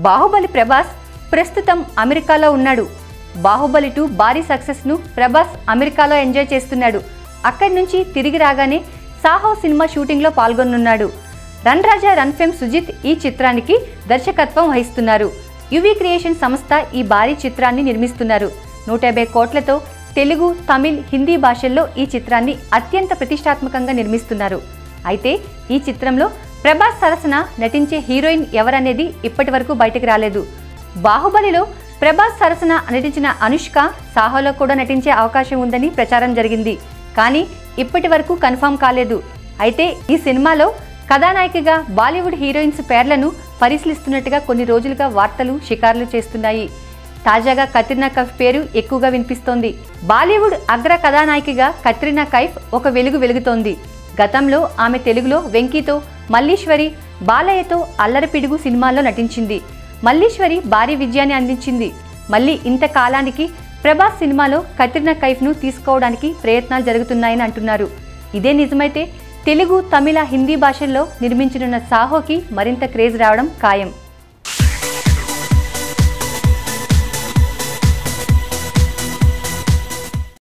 బాహుబలి ప్రభాస్ ప్రస్తుతం అమెరికాలో ఉన్నాడు. బాహుబలి 2 భారీ సక్సెస్ను ప్రభాస్ అమెరికాలో ఎంజాయ్ చేస్తున్నాడు. అక్కడి నుంచి తిరిగి రాగానే సాహో సినిమా షూటింగ్లో పాల్గొనున్నాడు. రన్ రాజా రన్ ఫేమ్ సుజిత్ ఈ చిత్రానికి దర్శకత్వం వహిస్తున్నారు. యువి క్రియేషన్ సంస్థ ఈ భారీ చిత్రాన్ని నిర్మిస్తున్నారు. 150 కోట్లతో తెలుగు, తమిళ్, హిందీ భాషల్లో ఈ చిత్రాన్ని అత్యంత ప్రతిష్టాత్మకంగా నిర్మిస్తున్నారు. అయితే ఈ చిత్రంలో ప్రభాస్ సరసన నటించే హీరోయిన్ ఎవరనేది ఇప్పటి వరకు బయటకు రాలేదు. బాహుబలిలో ప్రభాస్ సరసన నటించిన అనుష్క సాహోలో కూడా నటించే అవకాశం ఉందని ప్రచారం జరిగింది. కానీ ఇప్పటి వరకు కన్ఫర్మ్ కాలేదు. అయితే ఈ సినిమాలో కథానాయికగా బాలీవుడ్ హీరోయిన్స్ పేర్లను పరిశీలిస్తున్నట్టుగా కొన్ని రోజులుగా వార్తలు షికారులు చేస్తున్నాయి. తాజాగా కత్రినా కైఫ్ పేరు ఎక్కువగా వినిపిస్తోంది. బాలీవుడ్ అగ్ర కథానాయికగా కత్రినా కైఫ్ ఒక వెలుగు వెలుగుతోంది. గతంలో ఆమె తెలుగులో వెంకీతో, మల్లీశ్వరి, బాలయ్యతో అల్లరి పిడుగు సినిమాల్లో నటించింది. మల్లీశ్వరి భారీ విజయాన్ని అందించింది. మళ్ళీ ఇంతకాలానికి ప్రభాస్ సినిమాలో కత్రినా కైఫ్ను తీసుకోవడానికి ప్రయత్నాలు జరుగుతున్నాయని అంటున్నారు. ఇదే నిజమైతే తెలుగు, తమిళ, హిందీ భాషల్లో నిర్మించనున్న సాహోకి మరింత క్రేజ్ రావడం ఖాయం.